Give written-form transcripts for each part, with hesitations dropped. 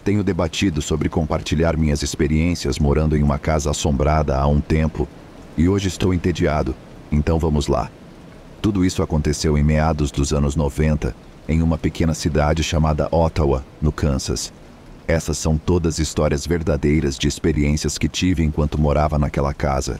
Tenho debatido sobre compartilhar minhas experiências morando em uma casa assombrada há um tempo, e hoje estou entediado, então vamos lá. Tudo isso aconteceu em meados dos anos 90, em uma pequena cidade chamada Ottawa, no Kansas. Essas são todas histórias verdadeiras de experiências que tive enquanto morava naquela casa.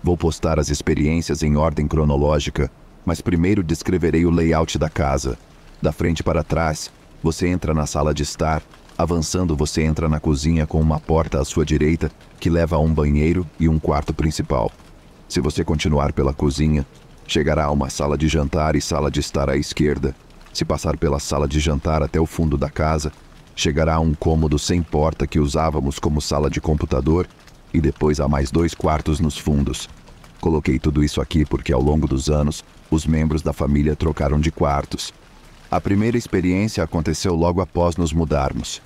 Vou postar as experiências em ordem cronológica, mas primeiro descreverei o layout da casa. Da frente para trás, você entra na sala de estar. Avançando, você entra na cozinha com uma porta à sua direita que leva a um banheiro e um quarto principal. Se você continuar pela cozinha, chegará a uma sala de jantar e sala de estar à esquerda. Se passar pela sala de jantar até o fundo da casa, chegará a um cômodo sem porta que usávamos como sala de computador e depois há mais 2 quartos nos fundos. Coloquei tudo isso aqui porque ao longo dos anos, os membros da família trocaram de quartos. A primeira experiência aconteceu logo após nos mudarmos.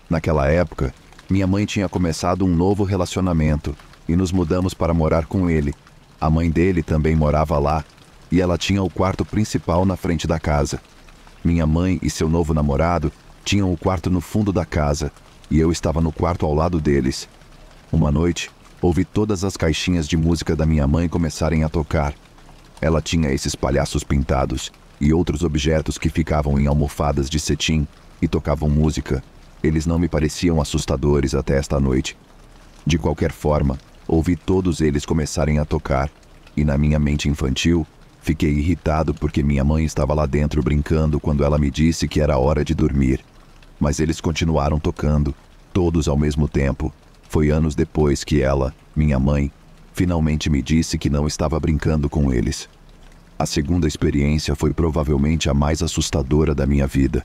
Naquela época, minha mãe tinha começado um novo relacionamento e nos mudamos para morar com ele. A mãe dele também morava lá e ela tinha o quarto principal na frente da casa. Minha mãe e seu novo namorado tinham o quarto no fundo da casa e eu estava no quarto ao lado deles. Uma noite, ouvi todas as caixinhas de música da minha mãe começarem a tocar. Ela tinha esses palhaços pintados e outros objetos que ficavam em almofadas de cetim e tocavam música. Eles não me pareciam assustadores até esta noite. De qualquer forma, ouvi todos eles começarem a tocar, e na minha mente infantil, fiquei irritado porque minha mãe estava lá dentro brincando quando ela me disse que era hora de dormir. Mas eles continuaram tocando, todos ao mesmo tempo. Foi anos depois que ela, minha mãe, finalmente me disse que não estava brincando com eles. A segunda experiência foi provavelmente a mais assustadora da minha vida.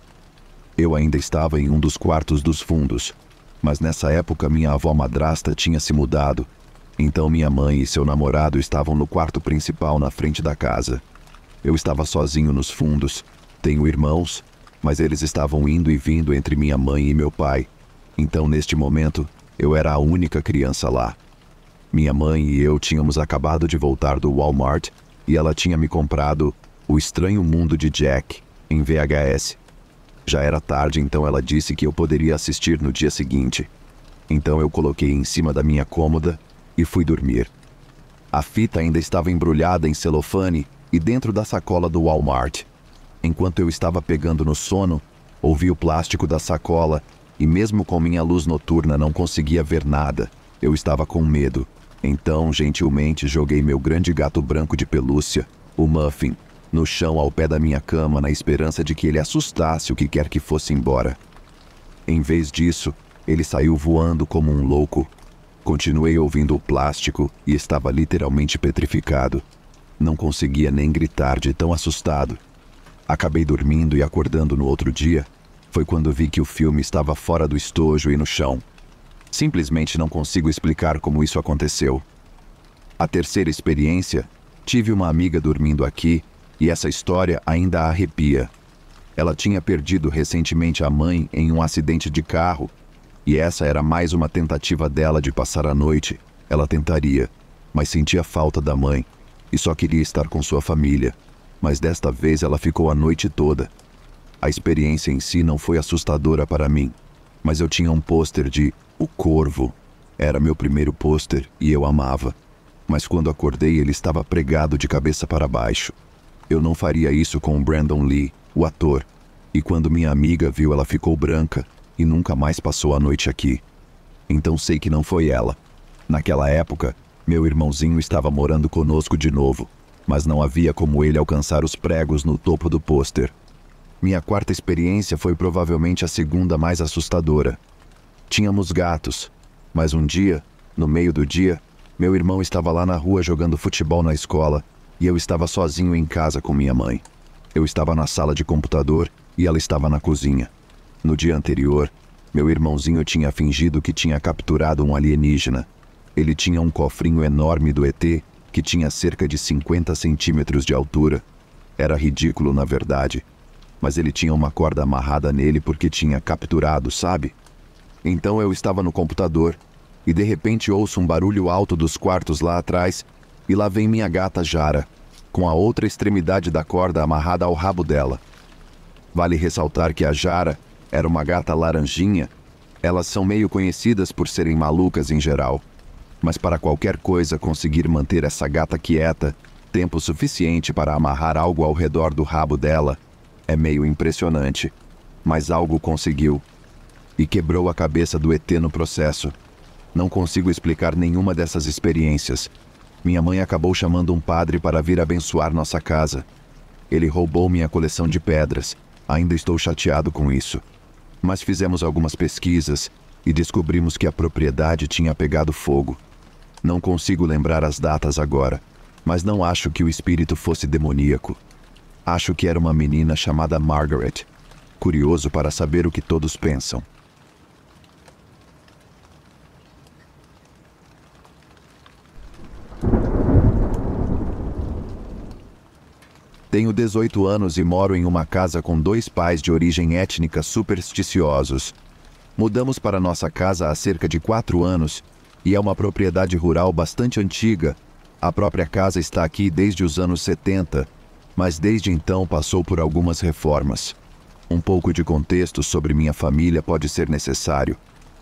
Eu ainda estava em um dos quartos dos fundos, mas nessa época minha avó madrasta tinha se mudado, então minha mãe e seu namorado estavam no quarto principal na frente da casa. Eu estava sozinho nos fundos, tenho irmãos, mas eles estavam indo e vindo entre minha mãe e meu pai, então neste momento eu era a única criança lá. Minha mãe e eu tínhamos acabado de voltar do Walmart e ela tinha me comprado O Estranho Mundo de Jack, em VHS. Já era tarde, então ela disse que eu poderia assistir no dia seguinte. Então eu coloquei em cima da minha cômoda e fui dormir. A fita ainda estava embrulhada em celofane e dentro da sacola do Walmart. Enquanto eu estava pegando no sono, ouvi o plástico da sacola e mesmo com minha luz noturna não conseguia ver nada. Eu estava com medo. Então, gentilmente, joguei meu grande gato branco de pelúcia, o Muffin, no chão ao pé da minha cama na esperança de que ele assustasse o que quer que fosse embora. Em vez disso, ele saiu voando como um louco. Continuei ouvindo o plástico e estava literalmente petrificado. Não conseguia nem gritar de tão assustado. Acabei dormindo e acordando no outro dia. Foi quando vi que o filme estava fora do estojo e no chão. Simplesmente não consigo explicar como isso aconteceu. A terceira experiência, tive uma amiga dormindo aqui e essa história ainda a arrepia. Ela tinha perdido recentemente a mãe em um acidente de carro e essa era mais uma tentativa dela de passar a noite. Ela tentaria, mas sentia falta da mãe e só queria estar com sua família. Mas desta vez ela ficou a noite toda. A experiência em si não foi assustadora para mim, mas eu tinha um pôster de O Corvo. Era meu primeiro pôster e eu amava. Mas quando acordei ele estava pregado de cabeça para baixo. Eu não faria isso com o Brandon Lee, o ator. E quando minha amiga viu, ela ficou branca e nunca mais passou a noite aqui. Então sei que não foi ela. Naquela época, meu irmãozinho estava morando conosco de novo, mas não havia como ele alcançar os pregos no topo do pôster. Minha quarta experiência foi provavelmente a segunda mais assustadora. Tínhamos gatos, mas um dia, no meio do dia, meu irmão estava lá na rua jogando futebol na escola e eu estava sozinho em casa com minha mãe. Eu estava na sala de computador e ela estava na cozinha. No dia anterior, meu irmãozinho tinha fingido que tinha capturado um alienígena. Ele tinha um cofrinho enorme do ET que tinha cerca de 50 centímetros de altura. Era ridículo, na verdade, mas ele tinha uma corda amarrada nele porque tinha capturado, sabe? Então eu estava no computador e de repente ouço um barulho alto dos quartos lá atrás e lá vem minha gata Jara, com a outra extremidade da corda amarrada ao rabo dela. Vale ressaltar que a Jara era uma gata laranjinha. Elas são meio conhecidas por serem malucas em geral. Mas para qualquer coisa conseguir manter essa gata quieta, tempo suficiente para amarrar algo ao redor do rabo dela, é meio impressionante. Mas algo conseguiu. E quebrou a cabeça do ET no processo. Não consigo explicar nenhuma dessas experiências. Minha mãe acabou chamando um padre para vir abençoar nossa casa. Ele roubou minha coleção de pedras. Ainda estou chateado com isso. Mas fizemos algumas pesquisas e descobrimos que a propriedade tinha pegado fogo. Não consigo lembrar as datas agora, mas não acho que o espírito fosse demoníaco. Acho que era uma menina chamada Margaret. Curioso para saber o que todos pensam. Tenho 18 anos e moro em uma casa com 2 pais de origem étnica supersticiosos. Mudamos para nossa casa há cerca de 4 anos e é uma propriedade rural bastante antiga. A própria casa está aqui desde os anos 70, mas desde então passou por algumas reformas. Um pouco de contexto sobre minha família pode ser necessário.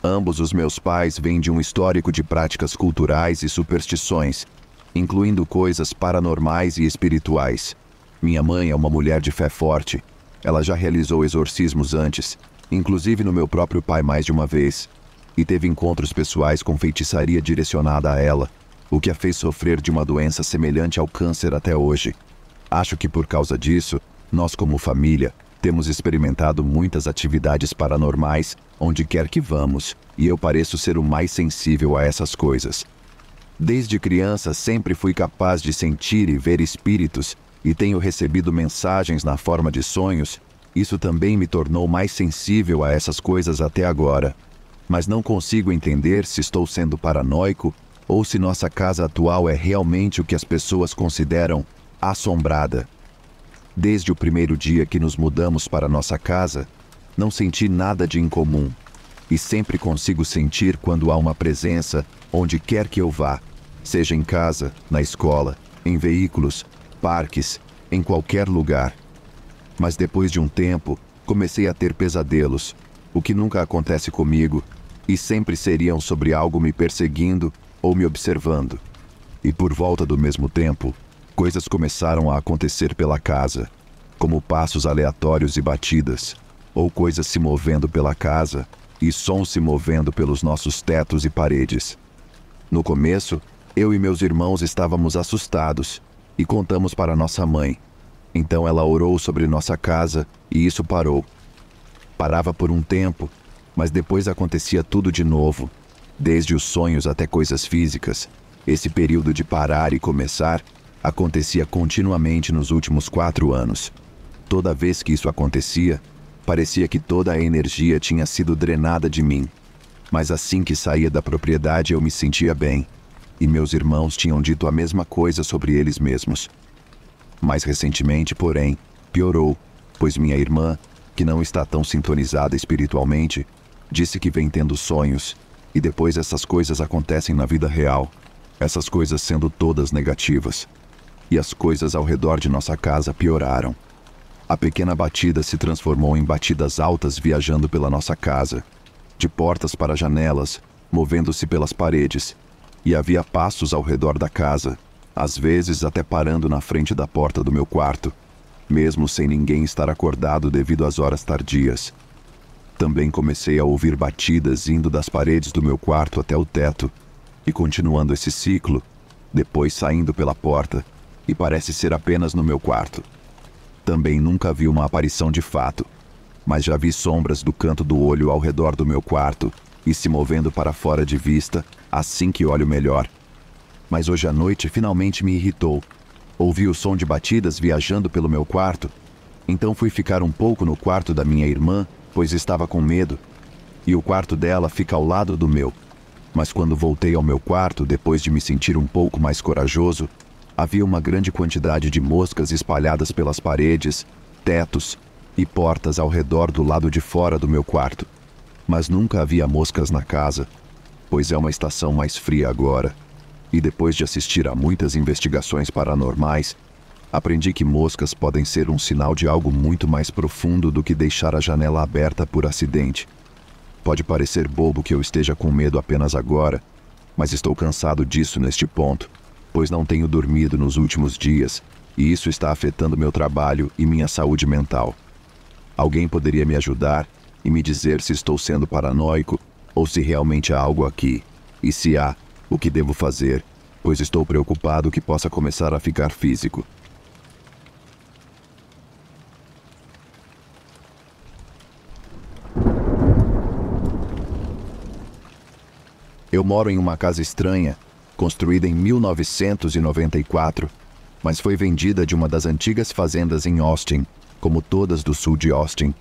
Ambos os meus pais vêm de um histórico de práticas culturais e superstições, incluindo coisas paranormais e espirituais. Minha mãe é uma mulher de fé forte. Ela já realizou exorcismos antes, inclusive no meu próprio pai mais de uma vez, e teve encontros pessoais com feitiçaria direcionada a ela, o que a fez sofrer de uma doença semelhante ao câncer até hoje. Acho que por causa disso, nós como família, temos experimentado muitas atividades paranormais onde quer que vamos, e eu pareço ser o mais sensível a essas coisas. Desde criança sempre fui capaz de sentir e ver espíritos, e tenho recebido mensagens na forma de sonhos. Isso também me tornou mais sensível a essas coisas até agora. Mas não consigo entender se estou sendo paranoico ou se nossa casa atual é realmente o que as pessoas consideram assombrada. Desde o primeiro dia que nos mudamos para nossa casa, não senti nada de incomum. E sempre consigo sentir quando há uma presença onde quer que eu vá, seja em casa, na escola, em veículos, parques, em qualquer lugar. Mas depois de um tempo, comecei a ter pesadelos, o que nunca acontece comigo, e sempre seriam sobre algo me perseguindo ou me observando. E por volta do mesmo tempo, coisas começaram a acontecer pela casa, como passos aleatórios e batidas, ou coisas se movendo pela casa e sons se movendo pelos nossos tetos e paredes. No começo, eu e meus irmãos estávamos assustados e contamos para nossa mãe. Então ela orou sobre nossa casa e isso parou. Parava por um tempo, mas depois acontecia tudo de novo, desde os sonhos até coisas físicas. Esse período de parar e começar acontecia continuamente nos últimos 4 anos. Toda vez que isso acontecia, parecia que toda a energia tinha sido drenada de mim. Mas assim que saía da propriedade eu me sentia bem. E meus irmãos tinham dito a mesma coisa sobre eles mesmos. Mais recentemente, porém, piorou, pois minha irmã, que não está tão sintonizada espiritualmente, disse que vem tendo sonhos, e depois essas coisas acontecem na vida real, essas coisas sendo todas negativas. E as coisas ao redor de nossa casa pioraram. A pequena batida se transformou em batidas altas viajando pela nossa casa, de portas para janelas, movendo-se pelas paredes, e havia passos ao redor da casa, às vezes até parando na frente da porta do meu quarto, mesmo sem ninguém estar acordado devido às horas tardias. Também comecei a ouvir batidas indo das paredes do meu quarto até o teto, e continuando esse ciclo, depois saindo pela porta, e parece ser apenas no meu quarto. Também nunca vi uma aparição de fato, mas já vi sombras do canto do olho ao redor do meu quarto, e se movendo para fora de vista, assim que olho melhor. Mas hoje à noite finalmente me irritou. Ouvi o som de batidas viajando pelo meu quarto. Então fui ficar um pouco no quarto da minha irmã, pois estava com medo. E o quarto dela fica ao lado do meu. Mas quando voltei ao meu quarto, depois de me sentir um pouco mais corajoso, havia uma grande quantidade de moscas espalhadas pelas paredes, tetos e portas ao redor do lado de fora do meu quarto. Mas nunca havia moscas na casa, pois é uma estação mais fria agora. E depois de assistir a muitas investigações paranormais, aprendi que moscas podem ser um sinal de algo muito mais profundo do que deixar a janela aberta por acidente. Pode parecer bobo que eu esteja com medo apenas agora, mas estou cansado disso neste ponto, pois não tenho dormido nos últimos dias, e isso está afetando meu trabalho e minha saúde mental. Alguém poderia me ajudar e me dizer se estou sendo paranoico ou se realmente há algo aqui, e se há, o que devo fazer, pois estou preocupado que possa começar a ficar físico. Eu moro em uma casa estranha, construída em 1994, mas foi vendida de uma das antigas fazendas em Austin, como todas do sul de Austin.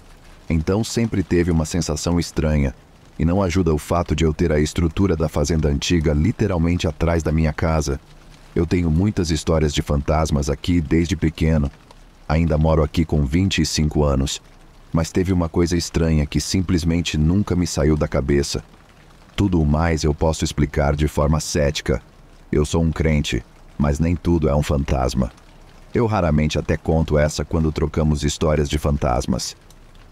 Então sempre teve uma sensação estranha, e não ajuda o fato de eu ter a estrutura da fazenda antiga literalmente atrás da minha casa. Eu tenho muitas histórias de fantasmas aqui desde pequeno. Ainda moro aqui com 25 anos, mas teve uma coisa estranha que simplesmente nunca me saiu da cabeça. Tudo o mais eu posso explicar de forma cética. Eu sou um crente, mas nem tudo é um fantasma. Eu raramente até conto essa quando trocamos histórias de fantasmas.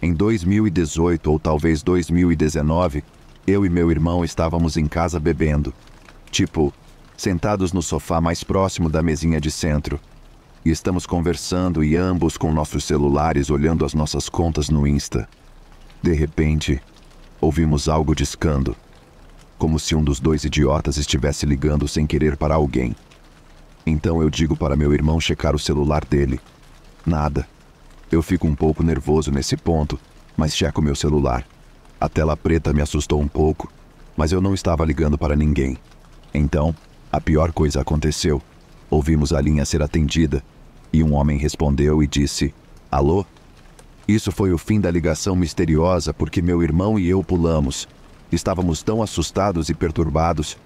Em 2018 ou talvez 2019, eu e meu irmão estávamos em casa bebendo. Tipo, sentados no sofá mais próximo da mesinha de centro. E estamos conversando e ambos com nossos celulares olhando as nossas contas no Insta. De repente, ouvimos algo discando. Como se um dos dois idiotas estivesse ligando sem querer para alguém. Então eu digo para meu irmão checar o celular dele. Nada. Eu fico um pouco nervoso nesse ponto, mas checo meu celular. A tela preta me assustou um pouco, mas eu não estava ligando para ninguém. Então, a pior coisa aconteceu. Ouvimos a linha ser atendida, e um homem respondeu e disse: "Alô?" Isso foi o fim da ligação misteriosa porque meu irmão e eu pulamos. Estávamos tão assustados e perturbados.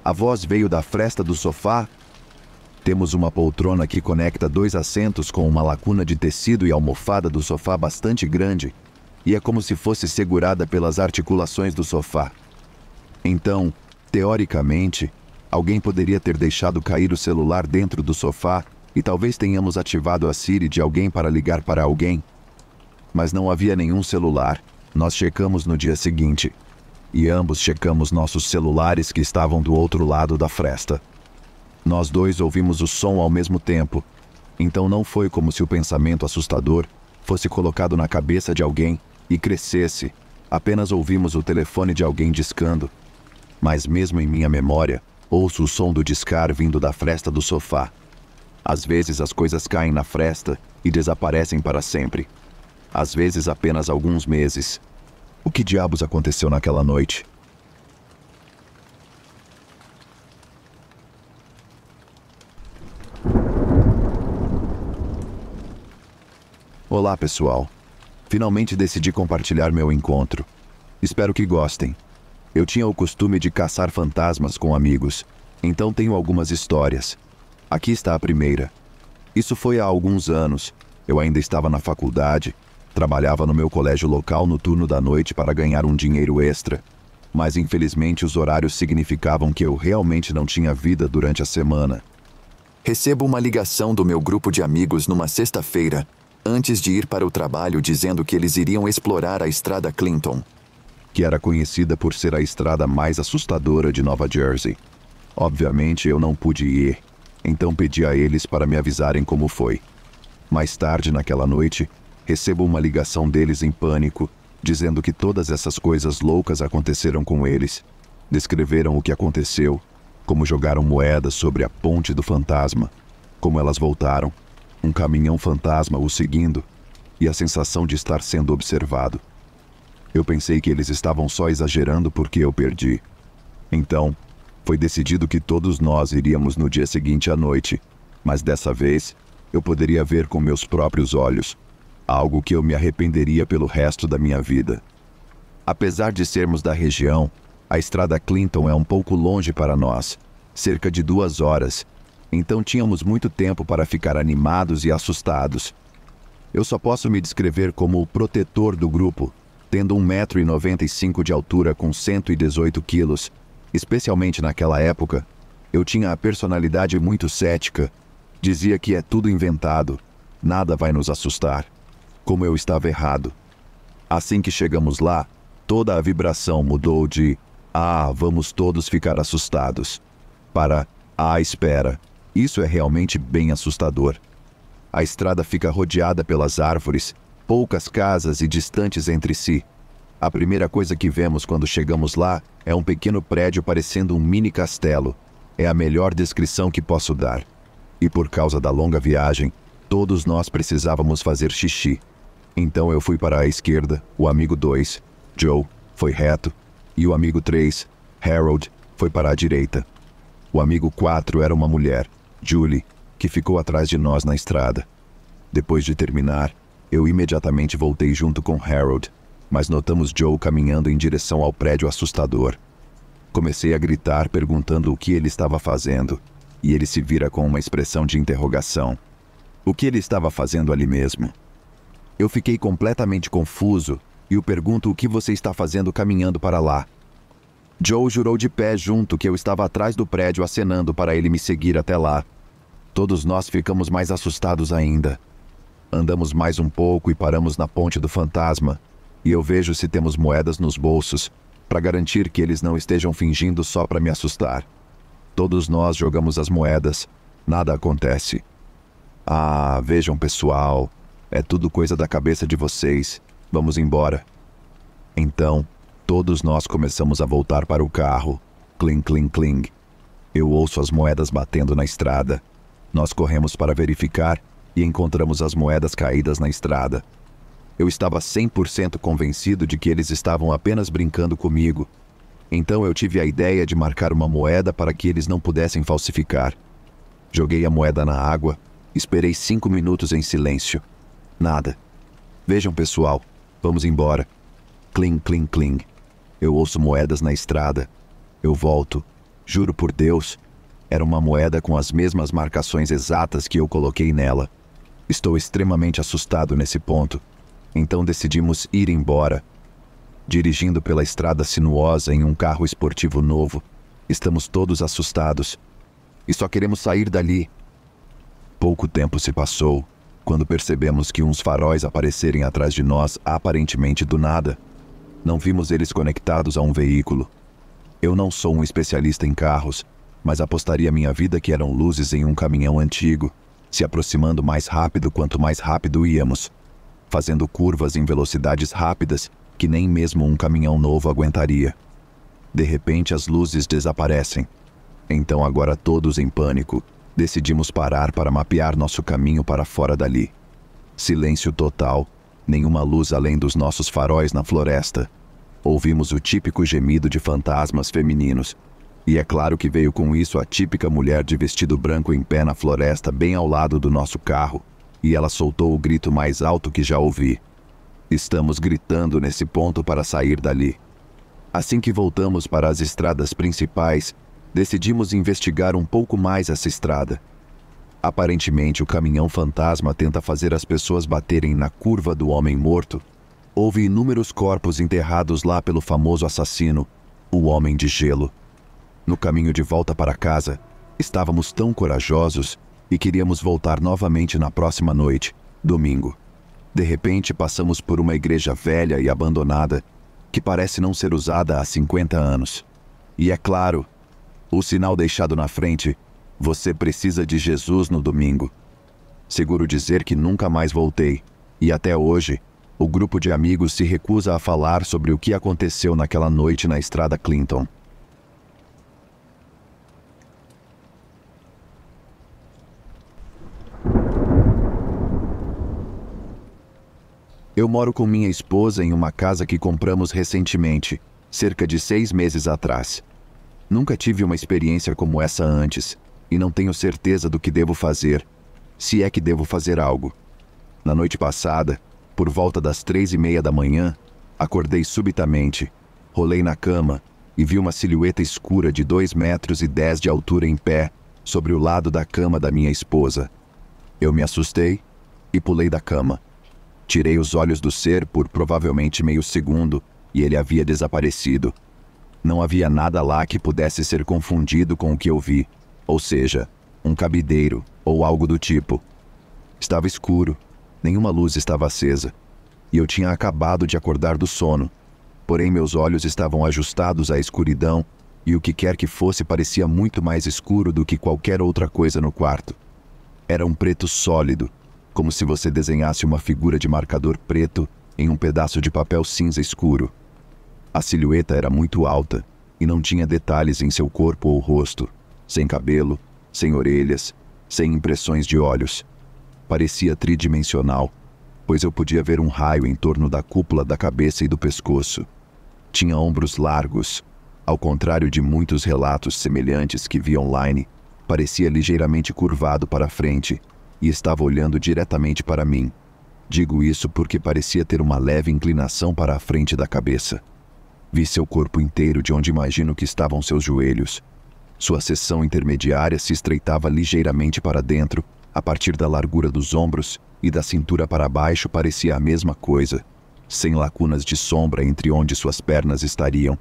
A voz veio da fresta do sofá. Temos uma poltrona que conecta 2 assentos com uma lacuna de tecido e almofada do sofá bastante grande, e é como se fosse segurada pelas articulações do sofá. Então, teoricamente, alguém poderia ter deixado cair o celular dentro do sofá e talvez tenhamos ativado a Siri de alguém para ligar para alguém. Mas não havia nenhum celular. Nós checamos no dia seguinte. E ambos checamos nossos celulares que estavam do outro lado da fresta. Nós dois ouvimos o som ao mesmo tempo. Então não foi como se o pensamento assustador fosse colocado na cabeça de alguém e crescesse. Apenas ouvimos o telefone de alguém discando. Mas mesmo em minha memória, ouço o som do discar vindo da fresta do sofá. Às vezes as coisas caem na fresta e desaparecem para sempre. Às vezes apenas alguns meses. O que diabos aconteceu naquela noite? Olá, pessoal. Finalmente decidi compartilhar meu encontro. Espero que gostem. Eu tinha o costume de caçar fantasmas com amigos, então tenho algumas histórias. Aqui está a primeira. Isso foi há alguns anos. Eu ainda estava na faculdade. Trabalhava no meu colégio local no turno da noite para ganhar um dinheiro extra. Mas infelizmente os horários significavam que eu realmente não tinha vida durante a semana. Recebo uma ligação do meu grupo de amigos numa sexta-feira, antes de ir para o trabalho, dizendo que eles iriam explorar a estrada Clinton, que era conhecida por ser a estrada mais assustadora de Nova Jersey. Obviamente eu não pude ir, então pedi a eles para me avisarem como foi. Mais tarde naquela noite, recebo uma ligação deles em pânico, dizendo que todas essas coisas loucas aconteceram com eles. Descreveram o que aconteceu, como jogaram moedas sobre a ponte do fantasma, como elas voltaram, um caminhão fantasma os seguindo, e a sensação de estar sendo observado. Eu pensei que eles estavam só exagerando porque eu perdi. Então, foi decidido que todos nós iríamos no dia seguinte à noite, mas dessa vez, eu poderia ver com meus próprios olhos, algo que eu me arrependeria pelo resto da minha vida. Apesar de sermos da região, a estrada Clinton é um pouco longe para nós, cerca de 2 horas, então tínhamos muito tempo para ficar animados e assustados. Eu só posso me descrever como o protetor do grupo, tendo 1,95 m de altura com 118 quilos. Especialmente naquela época, eu tinha a personalidade muito cética. Dizia que é tudo inventado, nada vai nos assustar. Como eu estava errado. Assim que chegamos lá, Toda a vibração mudou de "Ah, vamos todos ficar assustados" para "Ah, espera, isso é realmente bem assustador." A estrada fica rodeada pelas árvores, poucas casas e distantes entre si. A primeira coisa que vemos quando chegamos lá é um pequeno prédio parecendo um mini castelo. É a melhor descrição que posso dar. E por causa da longa viagem, todos nós precisávamos fazer xixi. Então eu fui para a esquerda, o amigo 2, Joe, foi reto, e o amigo 3, Harold, foi para a direita. O amigo 4 era uma mulher, Julie, que ficou atrás de nós na estrada. Depois de terminar, eu imediatamente voltei junto com Harold, mas notamos Joe caminhando em direção ao prédio assustador. Comecei a gritar perguntando o que ele estava fazendo, e ele se vira com uma expressão de interrogação. O que ele estava fazendo ali mesmo? Eu fiquei completamente confuso e o pergunto o que você está fazendo caminhando para lá. Joe jurou de pé junto que eu estava atrás do prédio acenando para ele me seguir até lá. Todos nós ficamos mais assustados ainda. Andamos mais um pouco e paramos na ponte do fantasma, e eu vejo se temos moedas nos bolsos, para garantir que eles não estejam fingindo só para me assustar. Todos nós jogamos as moedas, nada acontece. Ah, vejam pessoal, é tudo coisa da cabeça de vocês, vamos embora. Então, todos nós começamos a voltar para o carro, cling, cling, cling. Eu ouço as moedas batendo na estrada. Nós corremos para verificar e encontramos as moedas caídas na estrada. Eu estava 100% convencido de que eles estavam apenas brincando comigo. Então eu tive a ideia de marcar uma moeda para que eles não pudessem falsificar. Joguei a moeda na água, esperei 5 minutos em silêncio. Nada. Vejam pessoal, vamos embora. Cling, cling, cling. Eu ouço moedas na estrada. Eu volto. Juro por Deus, era uma moeda com as mesmas marcações exatas que eu coloquei nela. Estou extremamente assustado nesse ponto. Então decidimos ir embora. Dirigindo pela estrada sinuosa em um carro esportivo novo, estamos todos assustados. E só queremos sair dali. Pouco tempo se passou, quando percebemos que uns faróis aparecerem atrás de nós aparentemente do nada. Não vimos eles conectados a um veículo. Eu não sou um especialista em carros, mas apostaria minha vida que eram luzes em um caminhão antigo, se aproximando mais rápido quanto mais rápido íamos, fazendo curvas em velocidades rápidas que nem mesmo um caminhão novo aguentaria. De repente as luzes desaparecem. Então agora todos em pânico, decidimos parar para mapear nosso caminho para fora dali. Silêncio total, nenhuma luz além dos nossos faróis na floresta. Ouvimos o típico gemido de fantasmas femininos. E é claro que veio com isso a típica mulher de vestido branco em pé na floresta bem ao lado do nosso carro, e ela soltou o grito mais alto que já ouvi. Estamos gritando nesse ponto para sair dali. Assim que voltamos para as estradas principais, decidimos investigar um pouco mais essa estrada. Aparentemente, o caminhão fantasma tenta fazer as pessoas baterem na curva do homem morto. Houve inúmeros corpos enterrados lá pelo famoso assassino, o Homem de Gelo. No caminho de volta para casa, estávamos tão corajosos e queríamos voltar novamente na próxima noite, domingo. De repente, passamos por uma igreja velha e abandonada, que parece não ser usada há 50 anos. E é claro, o sinal deixado na frente: "Você precisa de Jesus no domingo." Seguro dizer que nunca mais voltei, e até hoje, o grupo de amigos se recusa a falar sobre o que aconteceu naquela noite na estrada Clinton. Eu moro com minha esposa em uma casa que compramos recentemente, cerca de 6 meses atrás. Nunca tive uma experiência como essa antes, e não tenho certeza do que devo fazer, se é que devo fazer algo. Na noite passada, por volta das 3:30 da manhã, acordei subitamente, rolei na cama e vi uma silhueta escura de 2,10 metros de altura em pé, sobre o lado da cama da minha esposa. Eu me assustei e pulei da cama. Tirei os olhos do ser por provavelmente meio segundo e ele havia desaparecido. Não havia nada lá que pudesse ser confundido com o que eu vi, ou seja, um cabideiro ou algo do tipo. Estava escuro, nenhuma luz estava acesa, e eu tinha acabado de acordar do sono. porém meus olhos estavam ajustados à escuridão e o que quer que fosse parecia muito mais escuro do que qualquer outra coisa no quarto. Era um preto sólido, como se você desenhasse uma figura de marcador preto em um pedaço de papel cinza escuro. A silhueta era muito alta e não tinha detalhes em seu corpo ou rosto, sem cabelo, sem orelhas, sem impressões de olhos. Parecia tridimensional, pois eu podia ver um raio em torno da cúpula da cabeça e do pescoço. Tinha ombros largos. Ao contrário de muitos relatos semelhantes que vi online, parecia ligeiramente curvado para a frente e estava olhando diretamente para mim. Digo isso porque parecia ter uma leve inclinação para a frente da cabeça. Vi seu corpo inteiro de onde imagino que estavam seus joelhos. Sua seção intermediária se estreitava ligeiramente para dentro, a partir da largura dos ombros, e da cintura para baixo parecia a mesma coisa, sem lacunas de sombra entre onde suas pernas estariam,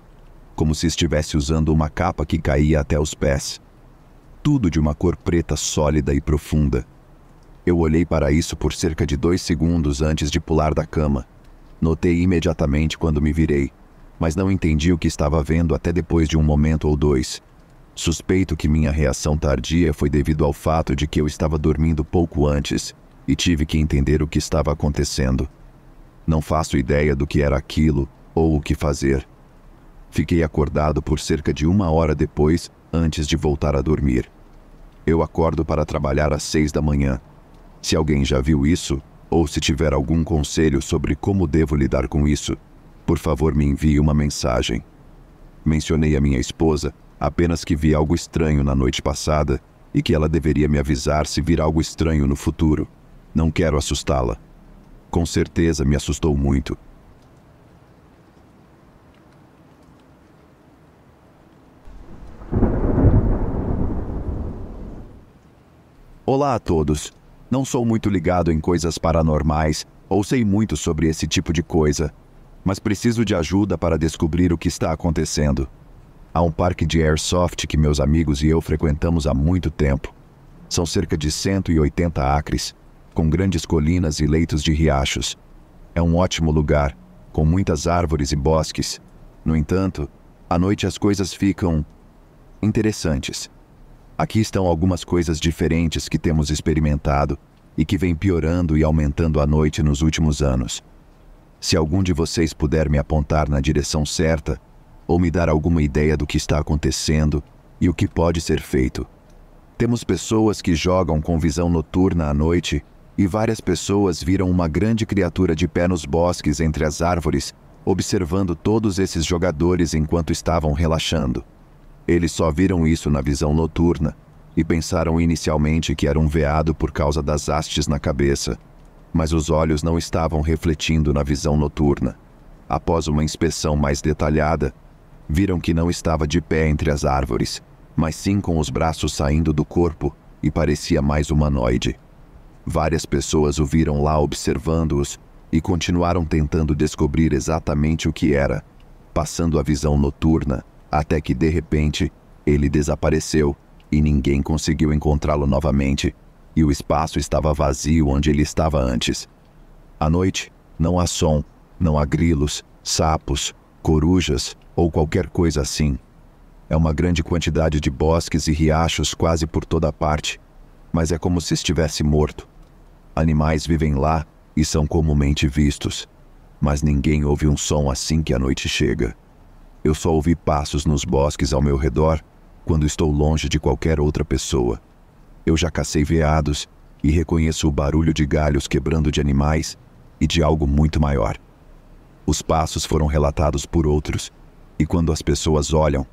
como se estivesse usando uma capa que caía até os pés. Tudo de uma cor preta sólida e profunda. Eu olhei para isso por cerca de 2 segundos antes de pular da cama. Notei imediatamente quando me virei, mas não entendi o que estava vendo até depois de um momento ou dois. Suspeito que minha reação tardia foi devido ao fato de que eu estava dormindo pouco antes e tive que entender o que estava acontecendo. Não faço ideia do que era aquilo ou o que fazer. Fiquei acordado por cerca de 1 hora depois, antes de voltar a dormir. Eu acordo para trabalhar às 6 da manhã. Se alguém já viu isso, ou se tiver algum conselho sobre como devo lidar com isso, por favor me envie uma mensagem. Mencionei à minha esposa apenas que vi algo estranho na noite passada e que ela deveria me avisar se vir algo estranho no futuro. Não quero assustá-la. Com certeza me assustou muito. Olá a todos. Não sou muito ligado em coisas paranormais ou sei muito sobre esse tipo de coisa, mas preciso de ajuda para descobrir o que está acontecendo. Há um parque de airsoft que meus amigos e eu frequentamos há muito tempo. São cerca de 180 acres, com grandes colinas e leitos de riachos. É um ótimo lugar, com muitas árvores e bosques. No entanto, à noite as coisas ficam interessantes. Aqui estão algumas coisas diferentes que temos experimentado e que vêm piorando e aumentando à noite nos últimos anos. Se algum de vocês puder me apontar na direção certa, ou me dar alguma ideia do que está acontecendo e o que pode ser feito. Temos pessoas que jogam com visão noturna à noite e várias pessoas viram uma grande criatura de pé nos bosques entre as árvores, observando todos esses jogadores enquanto estavam relaxando. Eles só viram isso na visão noturna e pensaram inicialmente que era um veado por causa das hastes na cabeça, mas os olhos não estavam refletindo na visão noturna. Após uma inspeção mais detalhada, viram que não estava de pé entre as árvores, mas sim com os braços saindo do corpo e parecia mais humanoide. Várias pessoas o viram lá observando-os e continuaram tentando descobrir exatamente o que era, passando a visão noturna, até que de repente ele desapareceu e ninguém conseguiu encontrá-lo novamente, e o espaço estava vazio onde ele estava antes. À noite, não há som, não há grilos, sapos, corujas ou qualquer coisa assim. É uma grande quantidade de bosques e riachos quase por toda parte, mas é como se estivesse morto. Animais vivem lá e são comumente vistos, mas ninguém ouve um som assim que a noite chega. Eu só ouvi passos nos bosques ao meu redor quando estou longe de qualquer outra pessoa. Eu já cacei veados e reconheço o barulho de galhos quebrando de animais e de algo muito maior. Os passos foram relatados por outros, e quando as pessoas olham,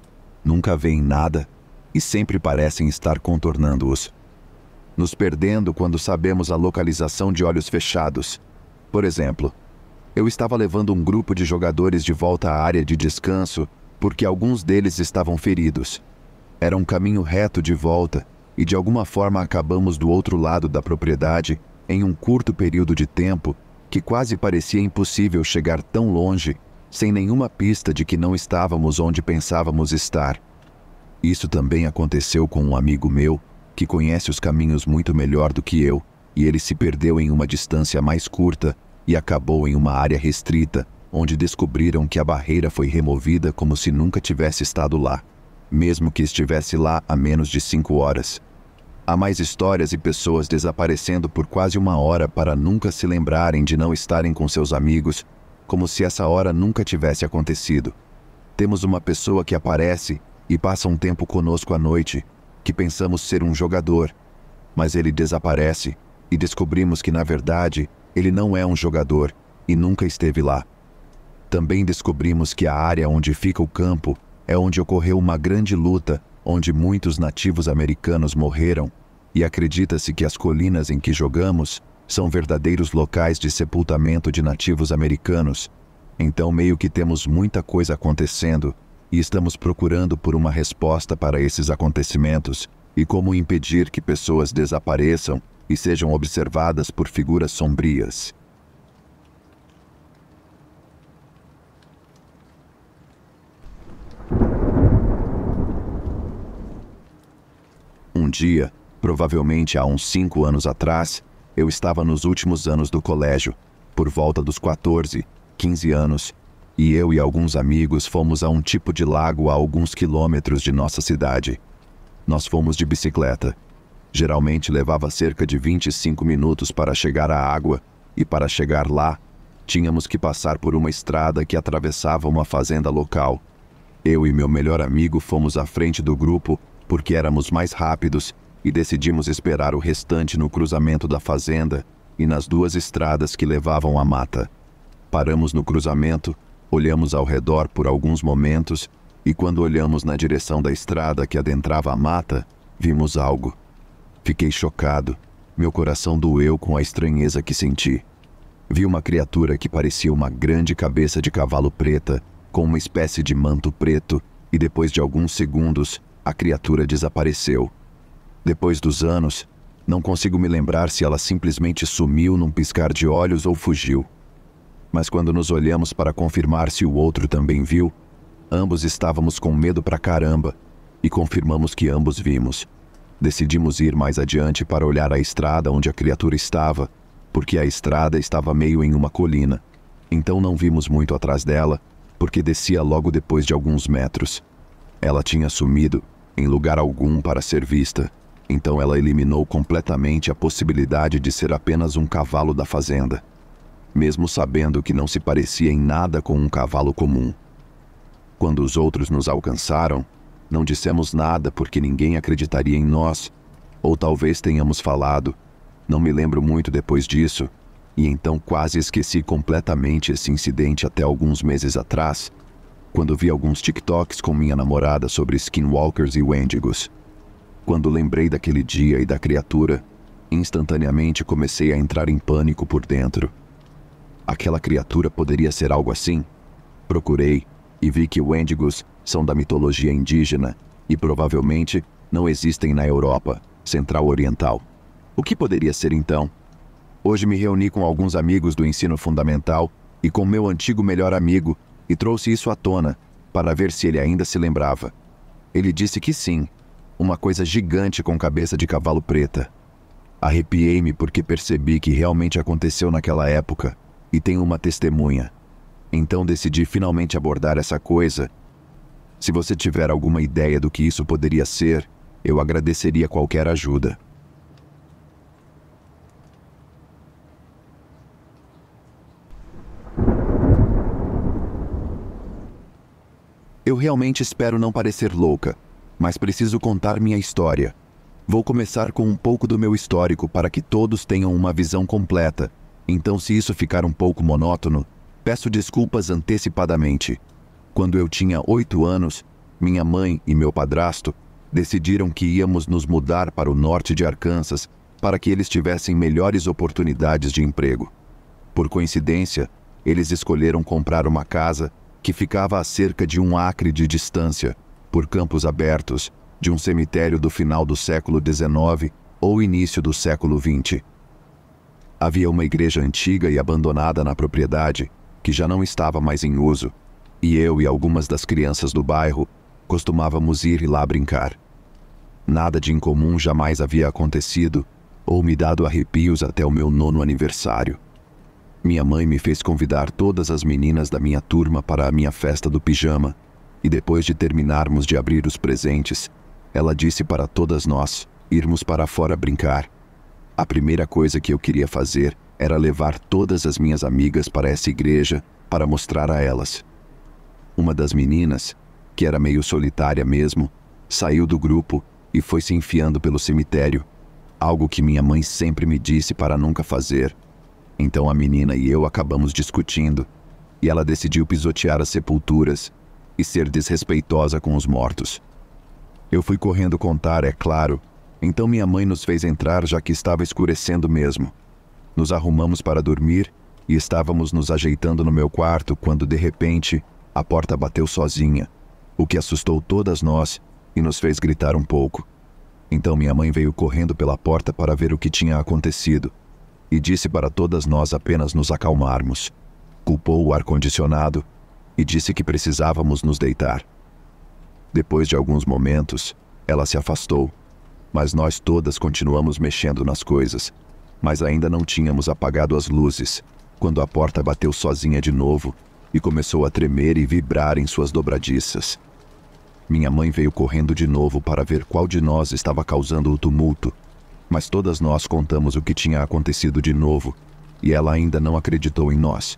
nunca veem nada e sempre parecem estar contornando-os. Nos perdendo quando sabemos a localização de olhos fechados. Por exemplo, eu estava levando um grupo de jogadores de volta à área de descanso porque alguns deles estavam feridos. Era um caminho reto de volta e de alguma forma acabamos do outro lado da propriedade em um curto período de tempo que quase parecia impossível chegar tão longe sem nenhuma pista de que não estávamos onde pensávamos estar. Isso também aconteceu com um amigo meu que conhece os caminhos muito melhor do que eu, e ele se perdeu em uma distância mais curta e acabou em uma área restrita, onde descobriram que a barreira foi removida como se nunca tivesse estado lá, mesmo que estivesse lá há menos de 5 horas. Há mais histórias e pessoas desaparecendo por quase 1 hora para nunca se lembrarem de não estarem com seus amigos, como se essa hora nunca tivesse acontecido. Temos uma pessoa que aparece e passa um tempo conosco à noite, que pensamos ser um jogador, mas ele desaparece e descobrimos que, na verdade, ele não é um jogador e nunca esteve lá. Também descobrimos que a área onde fica o campo é onde ocorreu uma grande luta, onde muitos nativos americanos morreram, e acredita-se que as colinas em que jogamos são verdadeiros locais de sepultamento de nativos americanos. Então meio que temos muita coisa acontecendo e estamos procurando por uma resposta para esses acontecimentos e como impedir que pessoas desapareçam e sejam observadas por figuras sombrias. Um dia, provavelmente há uns 5 anos atrás, eu estava nos últimos anos do colégio, por volta dos 14, 15 anos, e eu e alguns amigos fomos a um tipo de lago a alguns quilômetros de nossa cidade. Nós fomos de bicicleta. Geralmente levava cerca de 25 minutos para chegar à água, e para chegar lá, tínhamos que passar por uma estrada que atravessava uma fazenda local. Eu e meu melhor amigo fomos à frente do grupo porque éramos mais rápidos e decidimos esperar o restante no cruzamento da fazenda e nas 2 estradas que levavam à mata. Paramos no cruzamento, olhamos ao redor por alguns momentos e quando olhamos na direção da estrada que adentrava a mata, vimos algo. Fiquei chocado. Meu coração doeu com a estranheza que senti. Vi uma criatura que parecia uma grande cabeça de cavalo preta, com uma espécie de manto preto, e depois de alguns segundos, a criatura desapareceu. Depois dos anos, não consigo me lembrar se ela simplesmente sumiu num piscar de olhos ou fugiu. Mas quando nos olhamos para confirmar se o outro também viu, ambos estávamos com medo pra caramba, e confirmamos que ambos vimos. Decidimos ir mais adiante para olhar a estrada onde a criatura estava, porque a estrada estava meio em uma colina. Então não vimos muito atrás dela, porque descia logo depois de alguns metros. Ela tinha sumido em lugar algum para ser vista, então ela eliminou completamente a possibilidade de ser apenas um cavalo da fazenda, mesmo sabendo que não se parecia em nada com um cavalo comum. Quando os outros nos alcançaram, não dissemos nada porque ninguém acreditaria em nós, ou talvez tenhamos falado, não me lembro muito depois disso, e então quase esqueci completamente esse incidente até alguns meses atrás, quando vi alguns TikToks com minha namorada sobre skinwalkers e wendigos. Quando lembrei daquele dia e da criatura, instantaneamente comecei a entrar em pânico por dentro. Aquela criatura poderia ser algo assim? Procurei e vi que wendigos são da mitologia indígena e provavelmente não existem na Europa Central Oriental. O que poderia ser então? Hoje me reuni com alguns amigos do ensino fundamental e com meu antigo melhor amigo e trouxe isso à tona para ver se ele ainda se lembrava. Ele disse que sim, uma coisa gigante com cabeça de cavalo preta. Arrepiei-me porque percebi que realmente aconteceu naquela época e tenho uma testemunha. Então decidi finalmente abordar essa coisa. Se você tiver alguma ideia do que isso poderia ser, eu agradeceria qualquer ajuda. Eu realmente espero não parecer louca, mas preciso contar minha história. Vou começar com um pouco do meu histórico para que todos tenham uma visão completa. Então, se isso ficar um pouco monótono, peço desculpas antecipadamente. Quando eu tinha 8 anos, minha mãe e meu padrasto decidiram que íamos nos mudar para o norte de Arkansas para que eles tivessem melhores oportunidades de emprego. Por coincidência, eles escolheram comprar uma casa que ficava a cerca de 1 acre de distância, por campos abertos, de um cemitério do final do século XIX ou início do século XX. Havia uma igreja antiga e abandonada na propriedade, que já não estava mais em uso, e eu e algumas das crianças do bairro costumávamos ir lá brincar. Nada de incomum jamais havia acontecido ou me dado arrepios até o meu 9º aniversário. Minha mãe me fez convidar todas as meninas da minha turma para a minha festa do pijama, e depois de terminarmos de abrir os presentes, ela disse para todas nós irmos para fora brincar. A primeira coisa que eu queria fazer era levar todas as minhas amigas para essa igreja para mostrar a elas. Uma das meninas, que era meio solitária mesmo, saiu do grupo e foi se enfiando pelo cemitério, algo que minha mãe sempre me disse para nunca fazer. Então a menina e eu acabamos discutindo, e ela decidiu pisotear as sepulturas e ser desrespeitosa com os mortos. Eu fui correndo contar, é claro, então minha mãe nos fez entrar já que estava escurecendo mesmo. Nos arrumamos para dormir e estávamos nos ajeitando no meu quarto quando, de repente, a porta bateu sozinha, o que assustou todas nós e nos fez gritar um pouco. Então minha mãe veio correndo pela porta para ver o que tinha acontecido e disse para todas nós apenas nos acalmarmos. Culpou o ar-condicionado e disse que precisávamos nos deitar. Depois de alguns momentos, ela se afastou, mas nós todas continuamos mexendo nas coisas, mas ainda não tínhamos apagado as luzes, quando a porta bateu sozinha de novo e começou a tremer e vibrar em suas dobradiças. Minha mãe veio correndo de novo para ver qual de nós estava causando o tumulto, mas todas nós contamos o que tinha acontecido de novo, e ela ainda não acreditou em nós.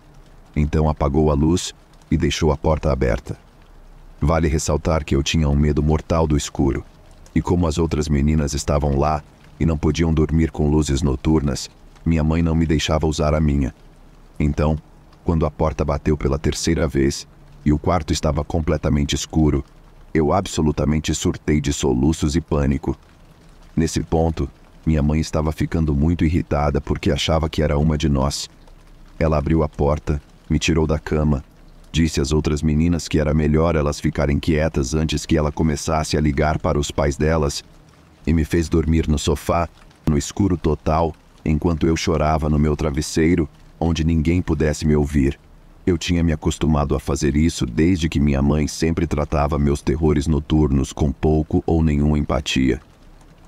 Então apagou a luz e deixou a porta aberta. Vale ressaltar que eu tinha um medo mortal do escuro, e como as outras meninas estavam lá e não podiam dormir com luzes noturnas, minha mãe não me deixava usar a minha. Então, quando a porta bateu pela terceira vez e o quarto estava completamente escuro, eu absolutamente surtei de soluços e pânico. Nesse ponto, minha mãe estava ficando muito irritada porque achava que era uma de nós. Ela abriu a porta, me tirou da cama, disse às outras meninas que era melhor elas ficarem quietas antes que ela começasse a ligar para os pais delas, e me fez dormir no sofá, no escuro total, enquanto eu chorava no meu travesseiro, onde ninguém pudesse me ouvir. Eu tinha me acostumado a fazer isso desde que minha mãe sempre tratava meus terrores noturnos com pouco ou nenhuma empatia.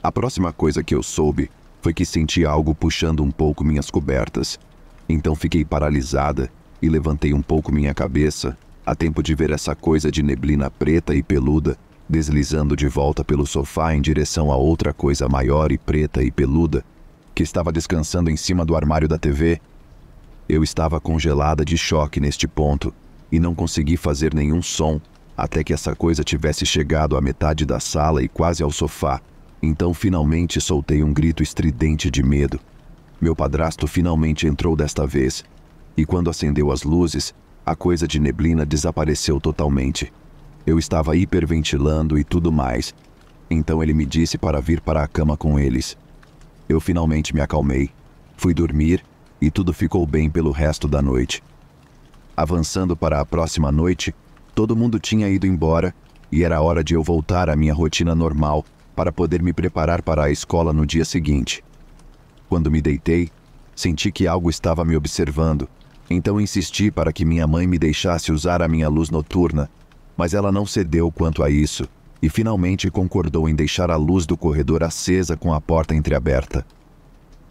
A próxima coisa que eu soube foi que senti algo puxando um pouco minhas cobertas. Então fiquei paralisada e levantei um pouco minha cabeça, a tempo de ver essa coisa de neblina preta e peluda deslizando de volta pelo sofá em direção a outra coisa maior e preta e peluda que estava descansando em cima do armário da TV. Eu estava congelada de choque neste ponto e não consegui fazer nenhum som até que essa coisa tivesse chegado à metade da sala e quase ao sofá. Então finalmente soltei um grito estridente de medo. Meu padrasto finalmente entrou desta vez, e quando acendeu as luzes, a coisa de neblina desapareceu totalmente. Eu estava hiperventilando e tudo mais, então ele me disse para vir para a cama com eles. Eu finalmente me acalmei, fui dormir e tudo ficou bem pelo resto da noite. Avançando para a próxima noite, todo mundo tinha ido embora e era hora de eu voltar à minha rotina normal para poder me preparar para a escola no dia seguinte. Quando me deitei, senti que algo estava me observando, então insisti para que minha mãe me deixasse usar a minha luz noturna, mas ela não cedeu quanto a isso e finalmente concordou em deixar a luz do corredor acesa com a porta entreaberta.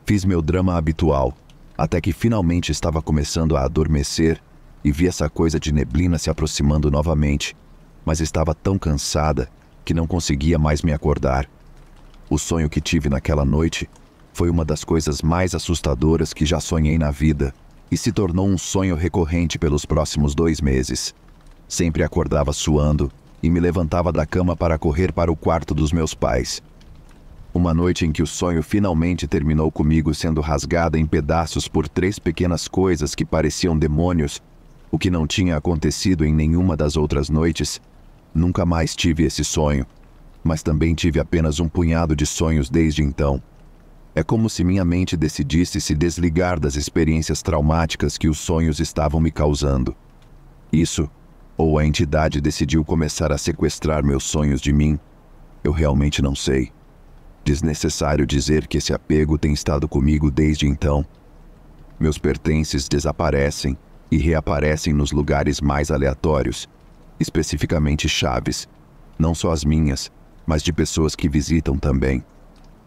Fiz meu drama habitual, até que finalmente estava começando a adormecer e vi essa coisa de neblina se aproximando novamente, mas estava tão cansada que não conseguia mais me acordar. O sonho que tive naquela noite foi uma das coisas mais assustadoras que já sonhei na vida e se tornou um sonho recorrente pelos próximos 2 meses. Sempre acordava suando e me levantava da cama para correr para o quarto dos meus pais. Uma noite em que o sonho finalmente terminou comigo sendo rasgada em pedaços por 3 pequenas coisas que pareciam demônios, o que não tinha acontecido em nenhuma das outras noites. Nunca mais tive esse sonho, mas também tive apenas um punhado de sonhos desde então. É como se minha mente decidisse se desligar das experiências traumáticas que os sonhos estavam me causando. Isso, ou a entidade decidiu começar a sequestrar meus sonhos de mim, eu realmente não sei. Desnecessário dizer que esse apego tem estado comigo desde então. Meus pertences desaparecem e reaparecem nos lugares mais aleatórios, especificamente chaves, não só as minhas, mas de pessoas que visitam também.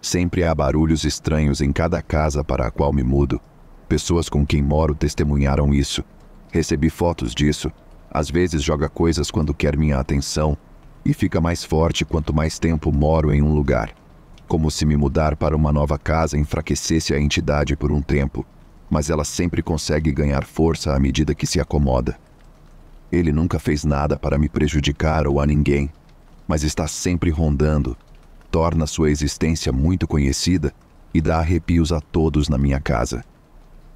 Sempre há barulhos estranhos em cada casa para a qual me mudo. Pessoas com quem moro testemunharam isso. Recebi fotos disso. Às vezes joga coisas quando quer minha atenção e fica mais forte quanto mais tempo moro em um lugar. Como se me mudar para uma nova casa enfraquecesse a entidade por um tempo, mas ela sempre consegue ganhar força à medida que se acomoda. Ele nunca fez nada para me prejudicar ou a ninguém, mas está sempre rondando, torna sua existência muito conhecida e dá arrepios a todos na minha casa.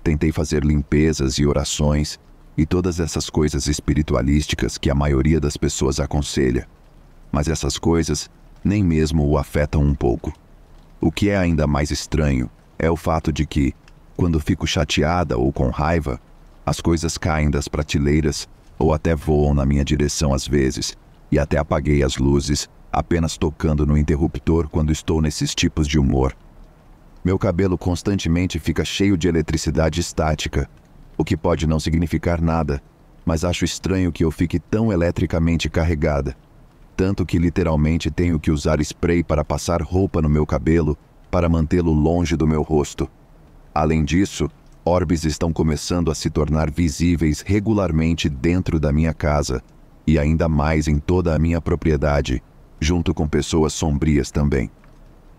Tentei fazer limpezas e orações e todas essas coisas espiritualísticas que a maioria das pessoas aconselha, mas essas coisas nem mesmo o afetam um pouco. O que é ainda mais estranho é o fato de que, quando fico chateada ou com raiva, as coisas caem das prateleiras ou até voam na minha direção às vezes, e até apaguei as luzes, apenas tocando no interruptor quando estou nesses tipos de humor. Meu cabelo constantemente fica cheio de eletricidade estática, o que pode não significar nada, mas acho estranho que eu fique tão eletricamente carregada, tanto que literalmente tenho que usar spray para passar roupa no meu cabelo para mantê-lo longe do meu rosto. Além disso, orbes estão começando a se tornar visíveis regularmente dentro da minha casa, e ainda mais em toda a minha propriedade, junto com pessoas sombrias também.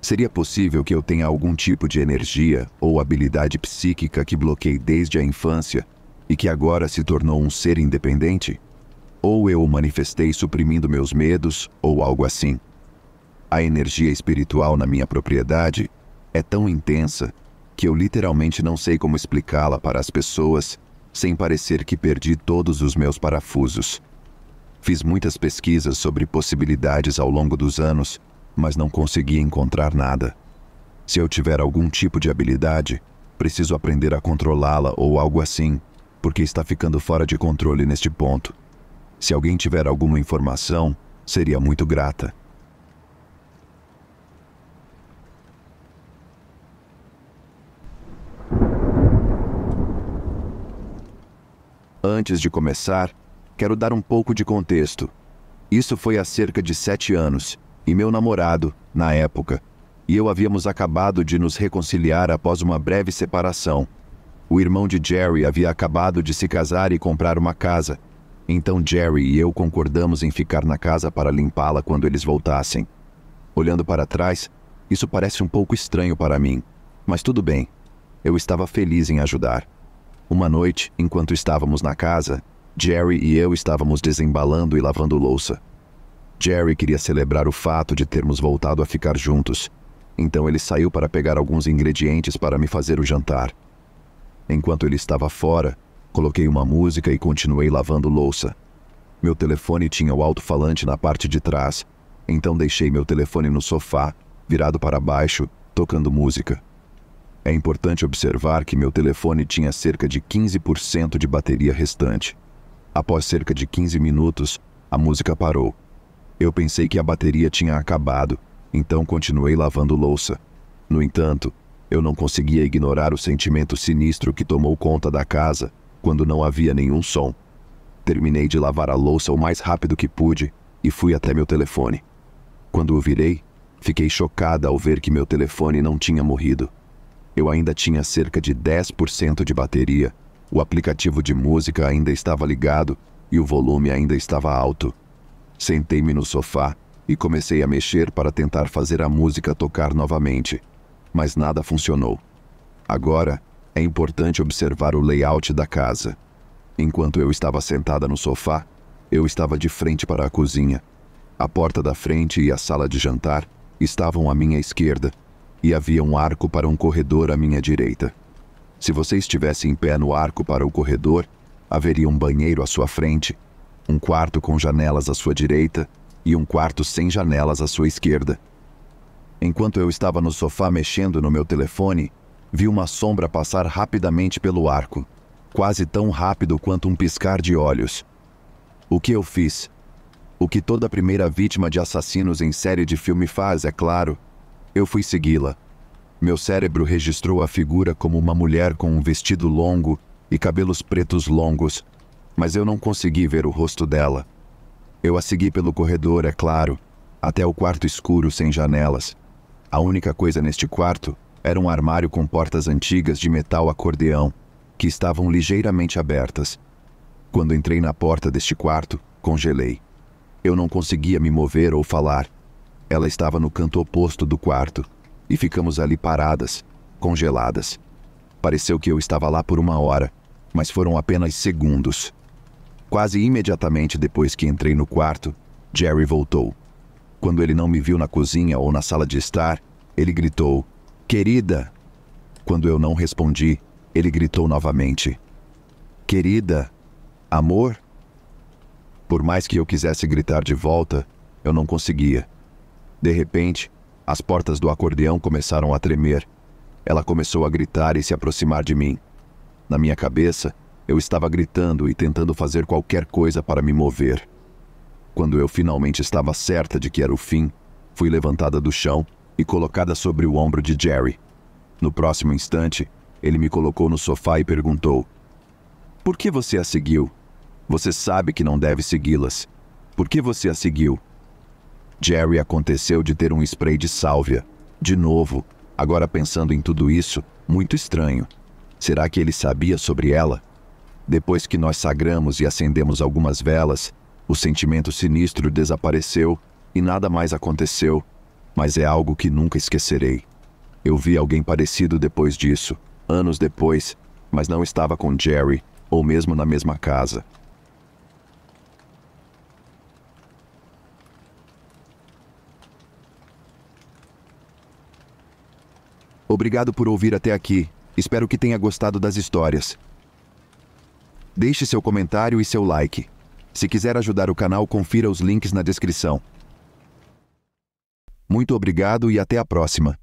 Seria possível que eu tenha algum tipo de energia ou habilidade psíquica que bloqueei desde a infância e que agora se tornou um ser independente? Ou eu o manifestei suprimindo meus medos ou algo assim? A energia espiritual na minha propriedade é tão intensa que eu literalmente não sei como explicá-la para as pessoas sem parecer que perdi todos os meus parafusos. Fiz muitas pesquisas sobre possibilidades ao longo dos anos, mas não consegui encontrar nada. Se eu tiver algum tipo de habilidade, preciso aprender a controlá-la ou algo assim, porque está ficando fora de controle neste ponto. Se alguém tiver alguma informação, seria muito grata. Antes de começar, quero dar um pouco de contexto. Isso foi há cerca de 7 anos, e meu namorado, na época, e eu havíamos acabado de nos reconciliar após uma breve separação. O irmão de Jerry havia acabado de se casar e comprar uma casa, então Jerry e eu concordamos em ficar na casa para limpá-la quando eles voltassem. Olhando para trás, isso parece um pouco estranho para mim, mas tudo bem, eu estava feliz em ajudar. Uma noite, enquanto estávamos na casa, Jerry e eu estávamos desembalando e lavando louça. Jerry queria celebrar o fato de termos voltado a ficar juntos, então ele saiu para pegar alguns ingredientes para me fazer o jantar. Enquanto ele estava fora, coloquei uma música e continuei lavando louça. Meu telefone tinha o alto-falante na parte de trás, então deixei meu telefone no sofá, virado para baixo, tocando música. É importante observar que meu telefone tinha cerca de 15% de bateria restante. Após cerca de 15 minutos, a música parou. Eu pensei que a bateria tinha acabado, então continuei lavando louça. No entanto, eu não conseguia ignorar o sentimento sinistro que tomou conta da casa quando não havia nenhum som. Terminei de lavar a louça o mais rápido que pude e fui até meu telefone. Quando o virei, fiquei chocada ao ver que meu telefone não tinha morrido. Eu ainda tinha cerca de 10% de bateria, o aplicativo de música ainda estava ligado e o volume ainda estava alto. Sentei-me no sofá e comecei a mexer para tentar fazer a música tocar novamente, mas nada funcionou. Agora, é importante observar o layout da casa. Enquanto eu estava sentada no sofá, eu estava de frente para a cozinha. A porta da frente e a sala de jantar estavam à minha esquerda, e havia um arco para um corredor à minha direita. Se você estivesse em pé no arco para o corredor, haveria um banheiro à sua frente, um quarto com janelas à sua direita e um quarto sem janelas à sua esquerda. Enquanto eu estava no sofá mexendo no meu telefone, vi uma sombra passar rapidamente pelo arco, quase tão rápido quanto um piscar de olhos. O que eu fiz? O que toda primeira vítima de assassinos em série de filme faz, é claro. Eu fui segui-la. Meu cérebro registrou a figura como uma mulher com um vestido longo e cabelos pretos longos, mas eu não consegui ver o rosto dela. Eu a segui pelo corredor, é claro, até o quarto escuro sem janelas. A única coisa neste quarto era um armário com portas antigas de metal acordeão, que estavam ligeiramente abertas. Quando entrei na porta deste quarto, congelei. Eu não conseguia me mover ou falar. Ela estava no canto oposto do quarto, e ficamos ali paradas, congeladas. Pareceu que eu estava lá por 1 hora, mas foram apenas segundos. Quase imediatamente depois que entrei no quarto, Jerry voltou. Quando ele não me viu na cozinha ou na sala de estar, ele gritou, "Querida!" Quando eu não respondi, ele gritou novamente, "Querida! Amor?" Por mais que eu quisesse gritar de volta, eu não conseguia. De repente, as portas do acordeão começaram a tremer. Ela começou a gritar e se aproximar de mim. Na minha cabeça, eu estava gritando e tentando fazer qualquer coisa para me mover. Quando eu finalmente estava certa de que era o fim, fui levantada do chão e colocada sobre o ombro de Jerry. No próximo instante, ele me colocou no sofá e perguntou, "Por que você a seguiu? Você sabe que não deve segui-las. Por que você a seguiu?" Jerry aconteceu de ter um spray de sálvia. De novo, agora pensando em tudo isso, muito estranho. Será que ele sabia sobre ela? Depois que nós sagramos e acendemos algumas velas, o sentimento sinistro desapareceu e nada mais aconteceu, mas é algo que nunca esquecerei. Eu vi alguém parecido depois disso, anos depois, mas não estava com Jerry, ou mesmo na mesma casa. Obrigado por ouvir até aqui. Espero que tenha gostado das histórias. Deixe seu comentário e seu like. Se quiser ajudar o canal, confira os links na descrição. Muito obrigado e até a próxima.